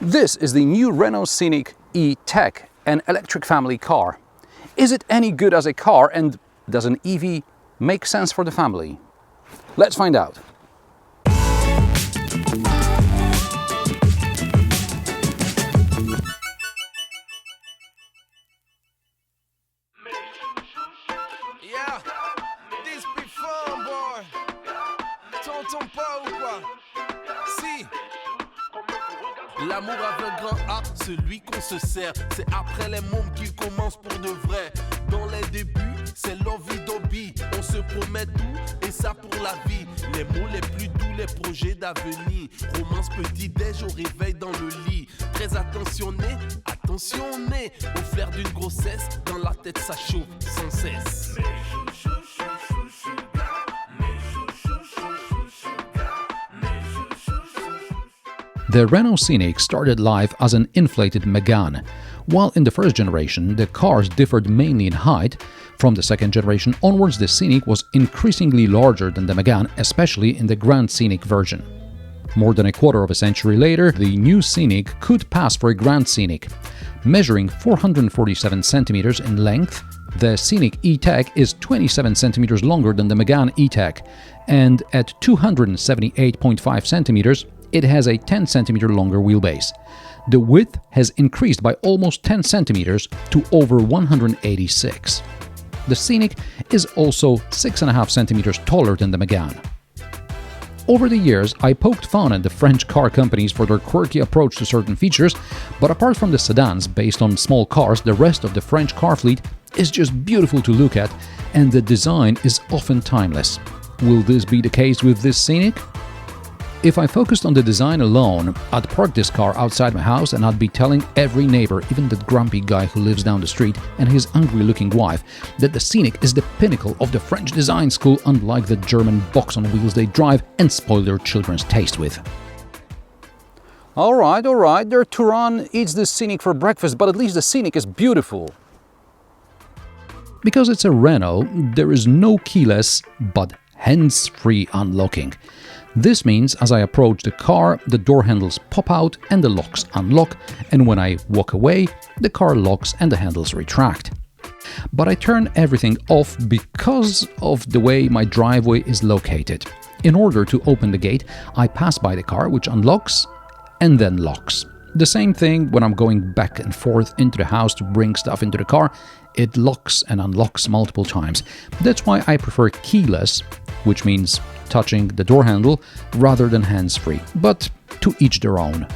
This is the new Renault Scenic E-Tech, an electric family car. Is it any good as a car, and does an EV make sense for the family? Let's find out. Yeah, this be fun, boy. T'entends pas ou quoi? Si. L'amour avec un grand A, celui qu'on se sert. C'est après les mômes qu'il commence pour de vrai. Dans les débuts, c'est l'envie d'hobby. On se promet tout, et ça pour la vie. Les mots les plus doux, les projets d'avenir. Romance petit-déj au réveil dans le lit. Très attentionné, attentionné. Au flair d'une grossesse, dans la tête ça chauffe sans cesse. The Renault Scenic started life as an inflated Megane. While in the first generation, the cars differed mainly in height, from the second generation onwards the Scenic was increasingly larger than the Megane, especially in the Grand Scenic version. More than a quarter of a century later, the new Scenic could pass for a Grand Scenic. Measuring 447 centimeters in length, the Scenic E-Tech is 27 centimeters longer than the Megane E-Tech, and at 278.5 centimeters, it has a 10 centimeter longer wheelbase. The width has increased by almost 10 centimeters to over 186. The Scenic is also 6.5 centimeters taller than the Megane. Over the years, I poked fun at the French car companies for their quirky approach to certain features, but apart from the sedans based on small cars, the rest of the French car fleet is just beautiful to look at, and the design is often timeless. Will this be the case with this Scenic? If I focused on the design alone, I'd park this car outside my house and I'd be telling every neighbor, even that grumpy guy who lives down the street and his angry-looking wife, that the Scenic is the pinnacle of the French design school, unlike the German box on wheels they drive and spoil their children's taste with. Alright, their Turan eats the Scenic for breakfast, but at least the Scenic is beautiful. Because it's a Renault, there is no keyless, but hands-free unlocking. This means as I approach the car, the door handles pop out and the locks unlock, and when I walk away, the car locks and the handles retract. But I turn everything off because of the way my driveway is located. In order to open the gate, I pass by the car, which unlocks and then locks. The same thing when I'm going back and forth into the house to bring stuff into the car. It locks and unlocks multiple times. That's why I prefer keyless, which means touching the door handle rather than hands-free, but to each their own.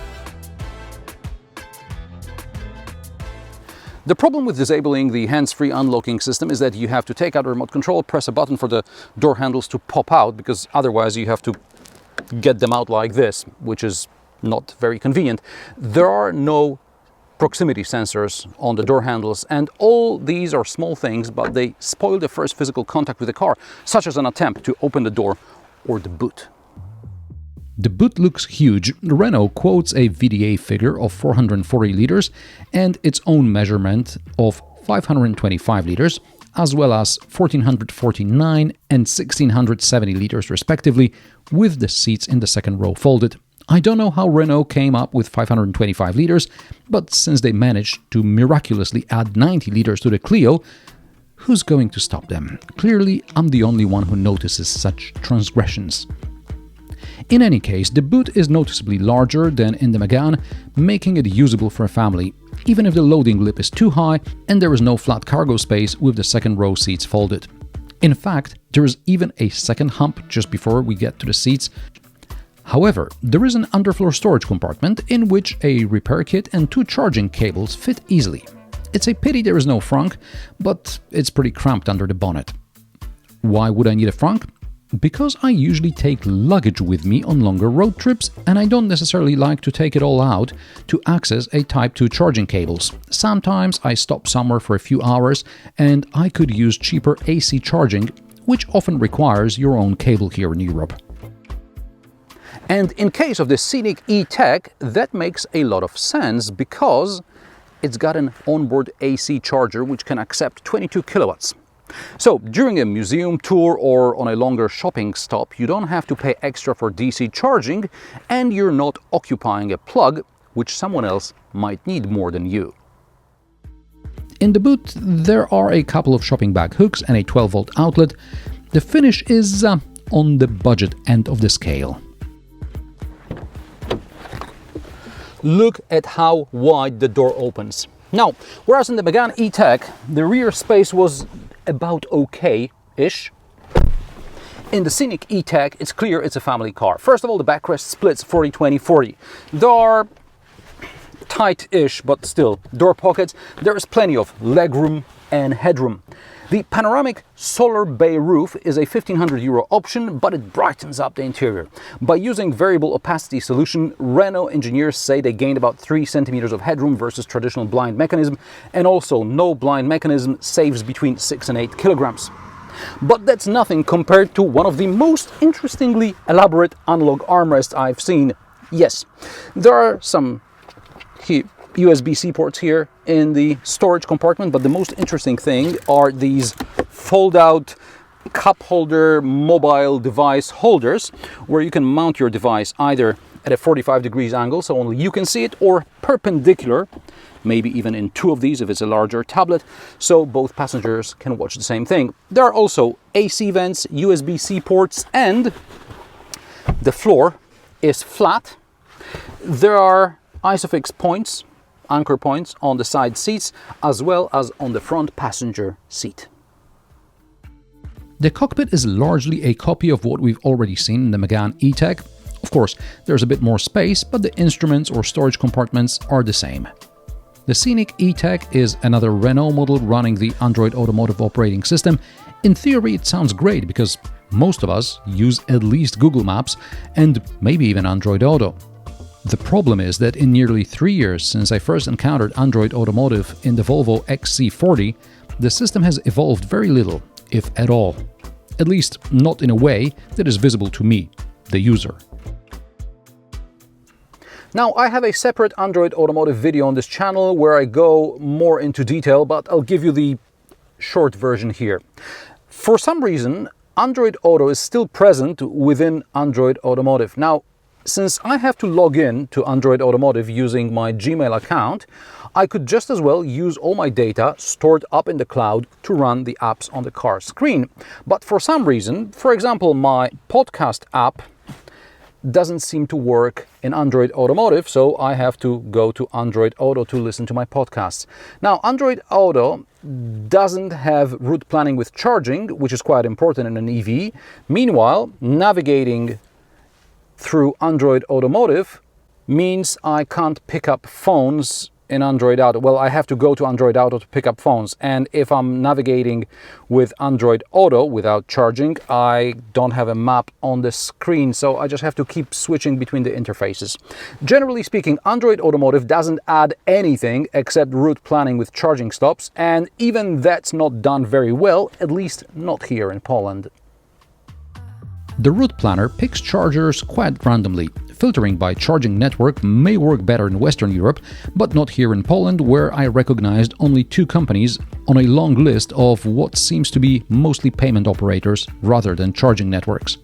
The problem with disabling the hands-free unlocking system is that you have to take out the remote control, press a button for the door handles to pop out, because otherwise you have to get them out like this, which is not very convenient. There are no proximity sensors on the door handles, and all these are small things, but they spoil the first physical contact with the car, such as an attempt to open the door or the boot. The boot looks huge. Renault quotes a VDA figure of 440 liters and its own measurement of 525 liters, as well as 1449 and 1670 liters respectively, with the seats in the second row folded. I don't know how Renault came up with 525 liters, but since they managed to miraculously add 90 liters to the Clio, who's going to stop them? Clearly, I'm the only one who notices such transgressions. In any case, the boot is noticeably larger than in the Megane, making it usable for a family, even if the loading lip is too high and there is no flat cargo space with the second row seats folded. In fact, there is even a second hump just before we get to the seats. However, there is an underfloor storage compartment in which a repair kit and 2 charging cables fit easily. It's a pity there is no frunk, but it's pretty cramped under the bonnet. Why would I need a frunk? Because I usually take luggage with me on longer road trips, and I don't necessarily like to take it all out to access a Type 2 charging cables. Sometimes I stop somewhere for a few hours and I could use cheaper AC charging, which often requires your own cable here in Europe. And in case of the Scenic E-Tech, that makes a lot of sense because it's got an onboard AC charger which can accept 22 kilowatts. So during a museum tour or on a longer shopping stop, you don't have to pay extra for DC charging, and you're not occupying a plug which someone else might need more than you. In the boot, there are a couple of shopping bag hooks and a 12-volt outlet. The finish is on the budget end of the scale. Look at how wide the door opens. Now, whereas in the Megane E-Tech, the rear space was about okay-ish, in the Scenic E-Tech, it's clear it's a family car. First of all, the backrest splits 40-20-40. There are tight-ish, but still, door pockets. There is plenty of legroom and headroom. The panoramic solar bay roof is a €1,500 option, but it brightens up the interior. By using variable opacity solution, Renault engineers say they gained about 3 centimeters of headroom versus traditional blind mechanism, and also no blind mechanism saves between 6 and 8 kilograms. But that's nothing compared to one of the most interestingly elaborate analog armrests I've seen. Yes, there are some USB-C ports here in the storage compartment, but the most interesting thing are these fold-out cup holder mobile device holders, where you can mount your device either at a 45 degrees angle, so only you can see it, or perpendicular, maybe even in 2 of these if it's a larger tablet, so both passengers can watch the same thing. There are also AC vents, USB-C ports, and the floor is flat. There are ISOFIX points, anchor points on the side seats, as well as on the front passenger seat. The cockpit is largely a copy of what we've already seen in the Megane E-Tech. Of course, there's a bit more space, but the instruments or storage compartments are the same. The Scenic E-Tech is another Renault model running the Android Automotive operating system. In theory, it sounds great because most of us use at least Google Maps and maybe even Android Auto. The problem is that in nearly 3 years since I first encountered Android Automotive in the Volvo XC40, the system has evolved very little, if at all. At least not in a way that is visible to me, the user. Now, I have a separate Android Automotive video on this channel where I go more into detail, but I'll give you the short version here. For some reason, Android Auto is still present within Android Automotive. Now, since I have to log in to Android Automotive using my Gmail account, I could just as well use all my data stored up in the cloud to run the apps on the car screen. But for some reason, for example, my podcast app doesn't seem to work in Android Automotive, so I have to go to Android Auto to listen to my podcasts. Now, Android Auto doesn't have route planning with charging, which is quite important in an EV. Meanwhile, navigating through Android Automotive means I can't pick up phones in Android Auto. Well, I have to go to Android Auto to pick up phones, and if I'm navigating with Android Auto without charging, I don't have a map on the screen, so I just have to keep switching between the interfaces. Generally speaking, Android Automotive doesn't add anything except route planning with charging stops, and even that's not done very well, at least not here in Poland. The route planner picks chargers quite randomly. Filtering by charging network may work better in Western Europe, but not here in Poland, where I recognized only 2 companies on a long list of what seems to be mostly payment operators rather than charging networks.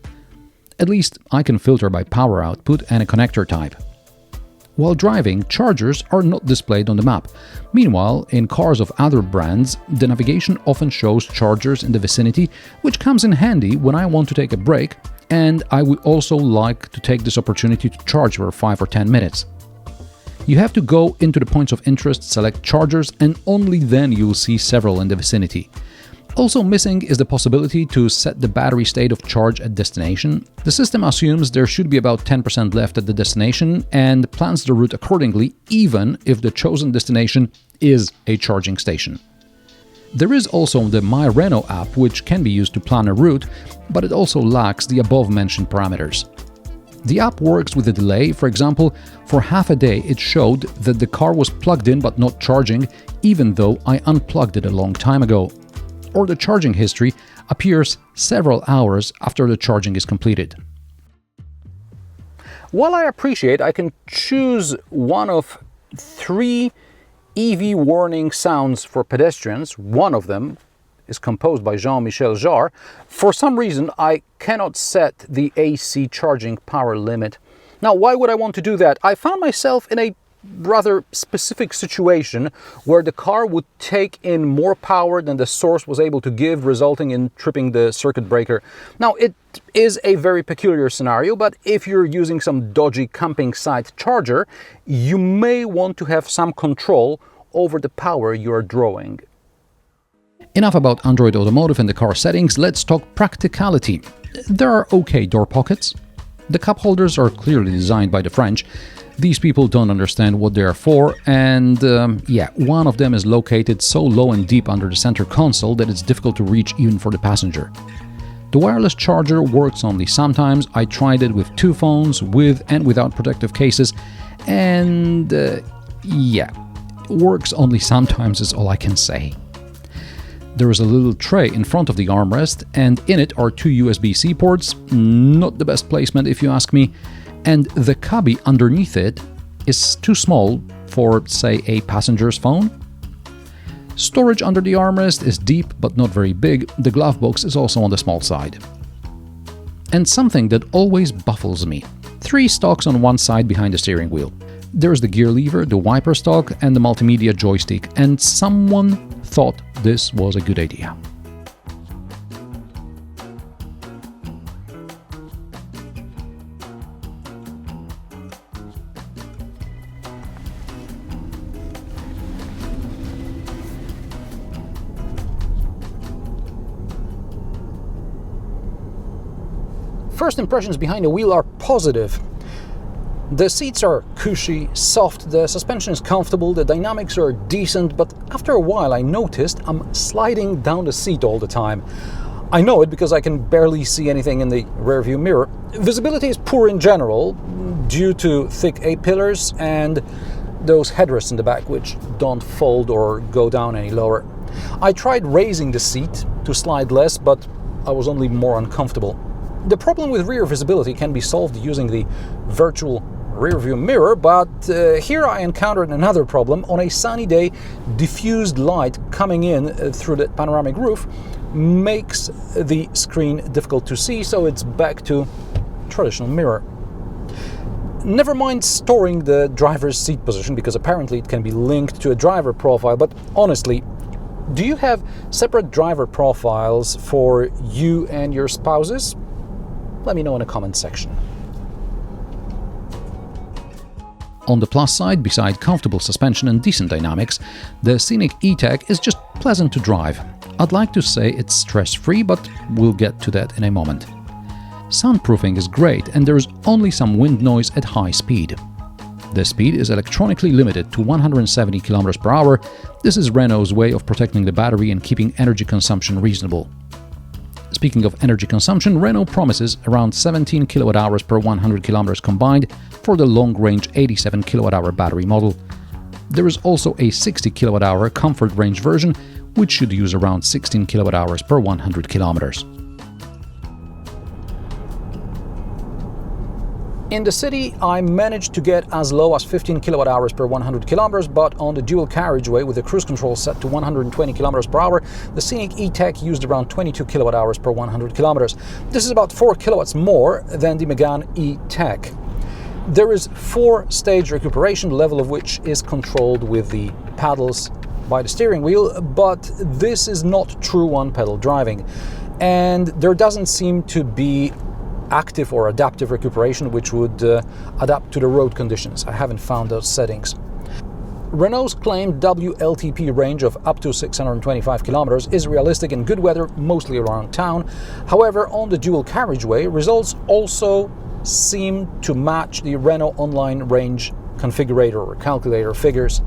At least I can filter by power output and a connector type. While driving, chargers are not displayed on the map. Meanwhile, in cars of other brands, the navigation often shows chargers in the vicinity, which comes in handy when I want to take a break, and I would also like to take this opportunity to charge for 5 or 10 minutes. You have to go into the points of interest, select chargers, and only then you'll see several in the vicinity. Also missing is the possibility to set the battery state of charge at destination. The system assumes there should be about 10% left at the destination and plans the route accordingly, even if the chosen destination is a charging station. There is also the My Renault app, which can be used to plan a route, but it also lacks the above-mentioned parameters. The app works with a delay. For example, for half a day it showed that the car was plugged in but not charging, even though I unplugged it a long time ago. Or the charging history appears several hours after the charging is completed. While I appreciate I can choose one of 3 EV warning sounds for pedestrians, one of them is composed by Jean-Michel Jarre, for some reason I cannot set the AC charging power limit. Now, why would I want to do that? I found myself in a rather specific situation where the car would take in more power than the source was able to give, resulting in tripping the circuit breaker. Now, it is a very peculiar scenario, but if you're using some dodgy camping site charger, you may want to have some control over the power you are drawing. Enough about Android Automotive and the car settings, let's talk practicality. There are okay door pockets. The cup holders are clearly designed by the French. These people don't understand what they are for, and yeah, one of them is located so low and deep under the center console that it's difficult to reach even for the passenger. The wireless charger works only sometimes. I tried it with two phones, with and without protective cases, and yeah, works only sometimes is all I can say. There is a little tray in front of the armrest, and in it are two USB-C ports, not the best placement if you ask me, and the cubby underneath it is too small for, say, a passenger's phone. Storage under the armrest is deep but not very big. The glove box is also on the small side. And something that always baffles me: 3 stalks on one side behind the steering wheel. There's the gear lever, the wiper stalk, and the multimedia joystick, and someone thought this was a good idea. First impressions behind the wheel are positive. The seats are cushy, soft, the suspension is comfortable, the dynamics are decent, but after a while I noticed I'm sliding down the seat all the time. I know it because I can barely see anything in the rearview mirror. Visibility is poor in general due to thick A-pillars and those headrests in the back which don't fold or go down any lower. I tried raising the seat to slide less, but I was only more uncomfortable. The problem with rear visibility can be solved using the virtual rearview mirror, but here I encountered another problem. On a sunny day, diffused light coming in through the panoramic roof makes the screen difficult to see, so it's back to traditional mirror. Never mind storing the driver's seat position, because apparently it can be linked to a driver profile, but honestly, do you have separate driver profiles for you and your spouses? Let me know in the comment section. On the plus side, beside comfortable suspension and decent dynamics, the Scenic E-Tech is just pleasant to drive. I'd like to say it's stress-free, but we'll get to that in a moment. Soundproofing is great, and there is only some wind noise at high speed. The speed is electronically limited to 170 km/h. This is Renault's way of protecting the battery and keeping energy consumption reasonable. Speaking of energy consumption, Renault promises around 17 kWh per 100 km combined for the long-range 87 kWh battery model. There is also a 60 kWh comfort range version, which should use around 16 kWh per 100 km. In the city, I managed to get as low as 15 kWh per 100 km, but on the dual carriageway with the cruise control set to 120 km/h, the Scenic E-Tech used around 22 kWh per 100 km. This is about 4 kilowatts more than the Megane E-Tech. There is 4-stage recuperation, the level of which is controlled with the paddles by the steering wheel, but this is not true one-pedal driving, and there doesn't seem to be active or adaptive recuperation which would adapt to the road conditions. I haven't found those settings. Renault's claimed WLTP range of up to 625 km is realistic in good weather, mostly around town. However, on the dual carriageway, results also seem to match the Renault online range configurator or calculator figures.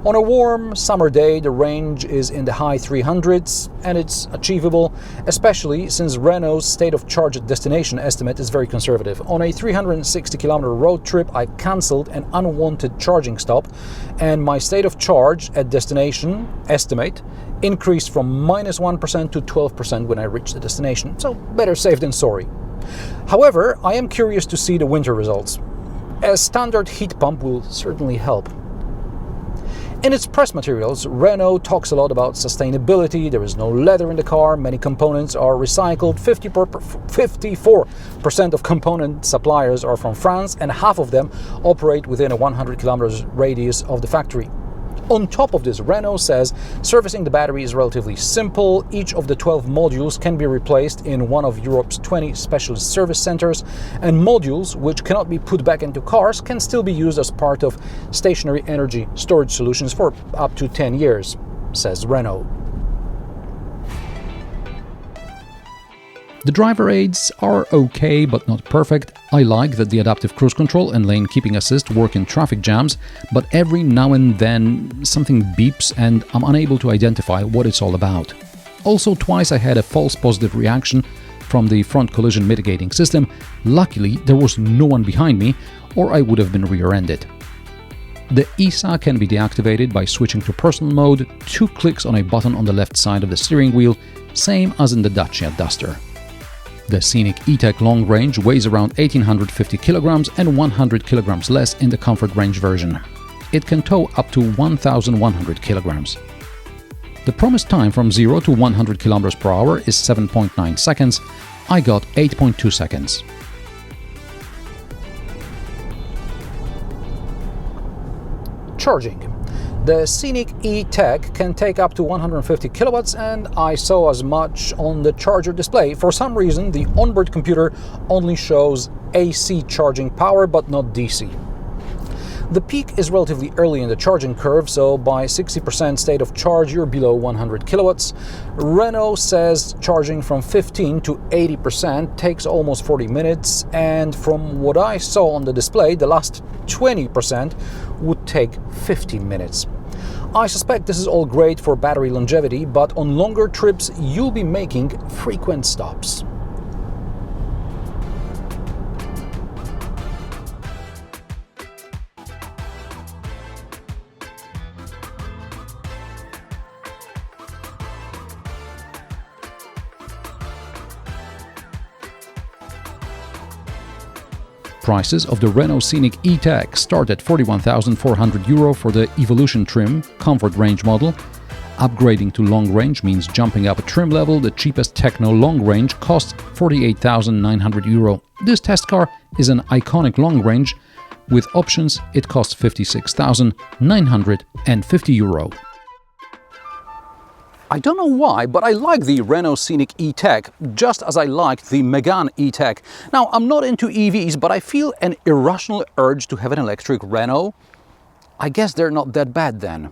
On a warm summer day, the range is in the high 300s, and it's achievable, especially since Renault's state of charge at destination estimate is very conservative. On a 360 kilometer road trip, I cancelled an unwanted charging stop, and my state of charge at destination estimate increased from -1% to 12% when I reached the destination, so better safe than sorry. However, I am curious to see the winter results. A standard heat pump will certainly help. In its press materials, Renault talks a lot about sustainability. There is no leather in the car, many components are recycled, 54% of component suppliers are from France, and half of them operate within a 100 kilometers radius of the factory. On top of this, Renault says servicing the battery is relatively simple. Each of the 12 modules can be replaced in one of Europe's 20 specialist service centers, and modules which cannot be put back into cars can still be used as part of stationary energy storage solutions for up to 10 years, says Renault. The driver aids are okay, but not perfect. I like that the adaptive cruise control and lane keeping assist work in traffic jams, but every now and then something beeps and I'm unable to identify what it's all about. Also, twice I had a false positive reaction from the front collision mitigating system. Luckily, there was no one behind me, or I would have been rear-ended. The ESA can be deactivated by switching to personal mode, 2 clicks on a button on the left side of the steering wheel, same as in the Dacia Duster. The Scenic E-Tech long range weighs around 1850 kilograms and 100 kilograms less in the comfort range version. It can tow up to 1100 kilograms. The promised time from 0 to 100 kilometers per hour is 7.9 seconds. I got 8.2 seconds. Charging. The Scenic E-Tech can take up to 150 kilowatts, and I saw as much on the charger display. For some reason, the onboard computer only shows AC charging power, but not DC. The peak is relatively early in the charging curve, so by 60% state of charge, you're below 100 kilowatts. Renault says charging from 15 to 80% takes almost 40 minutes, and from what I saw on the display, the last 20% would take 15 minutes. I suspect this is all great for battery longevity, but on longer trips you'll be making frequent stops. Prices of the Renault Scenic E-Tech start at €41,400 for the Evolution trim comfort range model. Upgrading to long range means jumping up a trim level. The cheapest Techno long range costs €48,900. This test car is an iconic long range. With options, it costs €56,950. I don't know why, but I like the Renault Scenic E-Tech, just as I liked the Megane E-Tech. Now, I'm not into EVs, but I feel an irrational urge to have an electric Renault. I guess they're not that bad then.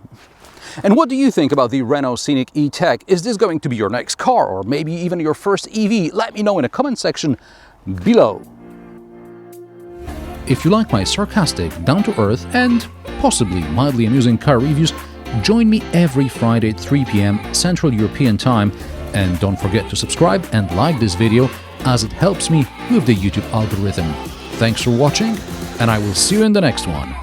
And what do you think about the Renault Scenic E-Tech? Is this going to be your next car, or maybe even your first EV? Let me know in the comment section below. If you like my sarcastic, down-to-earth and possibly mildly amusing car reviews, join me every Friday at 3 p.m. Central European Time, and don't forget to subscribe and like this video as it helps me with the YouTube algorithm. Thanks for watching, and I will see you in the next one.